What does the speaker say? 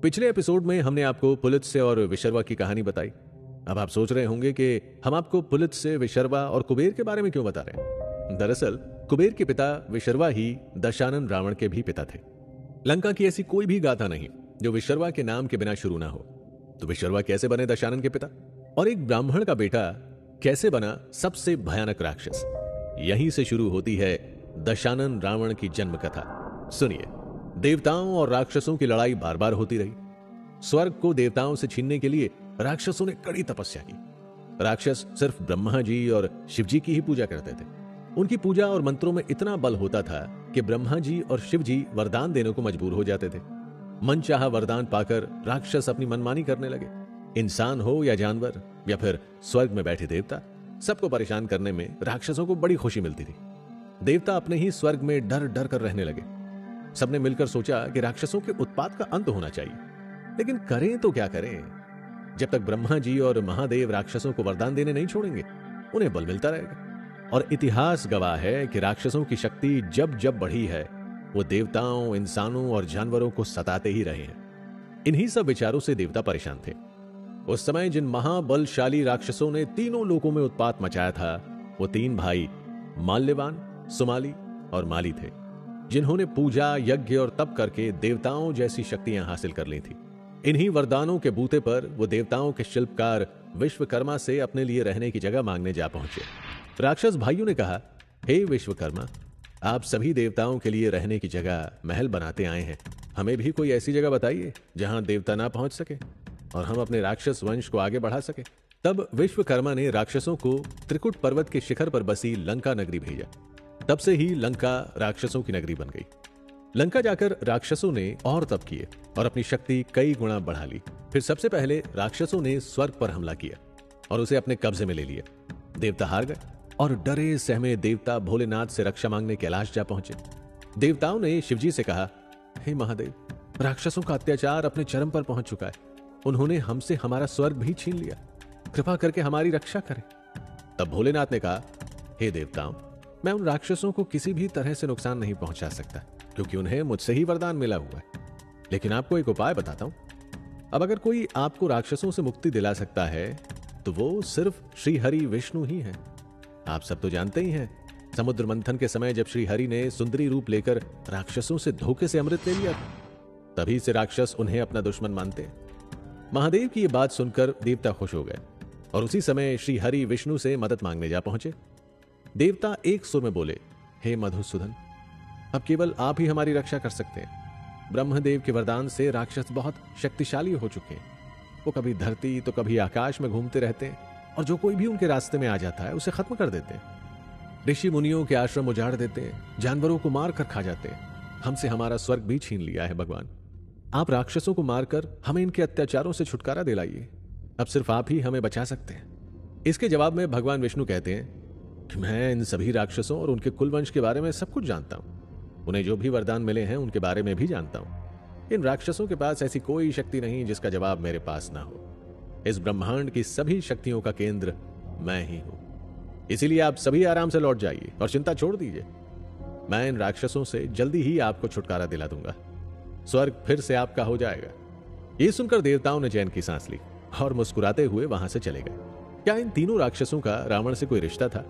पिछले एपिसोड में हमने आपको पुलित्स्य और विशर्वा की कहानी बताई। अब आप सोच रहे होंगे कि हम आपको पुलित्स्य, विशर्वा और कुबेर के बारे में क्यों बता रहे हैं। दरअसल कुबेर के पिता विशर्वा ही दशानन रावण के भी पिता थे। लंका की ऐसी कोई भी गाथा नहीं जो विशर्वा के नाम के बिना शुरू ना हो। तो विशर्वा कैसे बने दशानन के पिता, और एक ब्राह्मण का बेटा कैसे बना सबसे भयानक राक्षस। यहीं से शुरू होती है दशानन रावण की जन्म कथा। सुनिए, देवताओं और राक्षसों की लड़ाई बार बार होती रही। स्वर्ग को देवताओं से छीनने के लिए राक्षसों ने कड़ी तपस्या की। राक्षस सिर्फ ब्रह्मा जी और शिव जी की ही पूजा करते थे। उनकी पूजा और मंत्रों में इतना बल होता था कि ब्रह्मा जी और शिव जी वरदान देने को मजबूर हो जाते थे। मनचाहा वरदान पाकर राक्षस अपनी मनमानी करने लगे। इंसान हो या जानवर या फिर स्वर्ग में बैठे देवता, सबको परेशान करने में राक्षसों को बड़ी खुशी मिलती थी। देवता अपने ही स्वर्ग में डर डर कर रहने लगे। सबने मिलकर सोचा कि राक्षसों के उत्पात का अंत होना चाहिए, लेकिन करें तो क्या करें। जब तक ब्रह्मा जी और महादेव राक्षसों को वरदान देने नहीं छोड़ेंगे, उन्हें बल मिलता रहेगा। और इतिहास गवाह है कि राक्षसों की शक्ति जब जब बढ़ी है, वो देवताओं, इंसानों और जानवरों को सताते ही रहे हैं। इन्हीं सब विचारों से देवता परेशान थे। उस समय जिन महाबलशाली राक्षसों ने तीनों लोकों में उत्पात मचाया था, वो तीन भाई माल्यवान, सुमाली और माली थे, जिन्होंने पूजा, यज्ञ और तप करके देवताओं जैसी शक्तियां हासिल कर ली थी। इन्हीं वरदानों के बूते पर वो देवताओं के शिल्पकार विश्वकर्मा से अपने लिए रहने की जगह मांगने जा पहुंचे। राक्षस भाइयों ने कहा, हे विश्वकर्मा, आप सभी देवताओं के लिए रहने की जगह महल बनाते आए हैं। हमें भी कोई ऐसी जगह बताइए जहां देवता ना पहुंच सके और हम अपने राक्षस वंश को आगे बढ़ा सके। तब विश्वकर्मा ने राक्षसों को त्रिकुट पर्वत के शिखर पर बसी लंका नगरी भेजा। तब से ही लंका राक्षसों की नगरी बन गई। लंका जाकर राक्षसों ने और तप किए और अपनी शक्ति कई गुना बढ़ा ली। फिर सबसे पहले राक्षसों ने स्वर्ग पर हमला किया और उसे अपने कब्जे में ले लिया। देवता हार गए और डरे सहमे देवता भोलेनाथ से रक्षा मांगने कैलाश जा पहुंचे। देवताओं ने शिवजी से कहा, हे महादेव, राक्षसों का अत्याचार अपने चरम पर पहुंच चुका है। उन्होंने हमसे हमारा स्वर्ग भी छीन लिया। कृपा करके हमारी रक्षा करें। तब भोलेनाथ ने कहा, हे देवताओं, मैं उन राक्षसों को किसी भी तरह से नुकसान नहीं पहुंचा सकता, क्योंकि उन्हें मुझसे ही वरदान मिला हुआ है। लेकिन आपको एक उपाय बताता हूं। अब अगर कोई आपको राक्षसों से मुक्ति दिला सकता है तो वो सिर्फ श्री हरि विष्णु ही है। आप सब तो जानते ही हैं, समुद्र मंथन के समय जब श्री हरि ने सुंदरी रूप लेकर राक्षसों से धोखे से अमृत ले लिया, तभी से राक्षस उन्हें अपना दुश्मन मानते हैं। महादेव की यह बात सुनकर देवता खुश हो गए और उसी समय श्री हरि विष्णु से मदद मांगने जा पहुंचे। देवता एक सुर में बोले, हे मधुसूदन, अब केवल आप ही हमारी रक्षा कर सकते हैं। ब्रह्मदेव के वरदान से राक्षस बहुत शक्तिशाली हो चुके हैं। वो कभी धरती तो कभी आकाश में घूमते रहते हैं और जो कोई भी उनके रास्ते में आ जाता है उसे खत्म कर देते हैं। ऋषि मुनियों के आश्रम उजाड़ देते हैं, जानवरों को मार कर खा जाते हैं। हमसे हमारा स्वर्ग भी छीन लिया है। भगवान, आप राक्षसों को मारकर हमें इनके अत्याचारों से छुटकारा दिलाइए। अब सिर्फ आप ही हमें बचा सकते हैं। इसके जवाब में भगवान विष्णु कहते हैं कि मैं इन सभी राक्षसों और उनके कुलवंश के बारे में सब कुछ जानता हूं। उन्हें जो भी वरदान मिले हैं उनके बारे में भी जानता हूं। इन राक्षसों के पास ऐसी कोई शक्ति नहीं जिसका जवाब मेरे पास ना हो। इस ब्रह्मांड की सभी शक्तियों का केंद्र मैं ही हूं। इसीलिए आप सभी आराम से लौट जाइए और चिंता छोड़ दीजिए। मैं इन राक्षसों से जल्दी ही आपको छुटकारा दिला दूंगा। स्वर्ग फिर से आपका हो जाएगा। ये सुनकर देवताओं ने चैन की सांस ली और मुस्कुराते हुए वहां से चले गए। क्या इन तीनों राक्षसों का रावण से कोई रिश्ता था?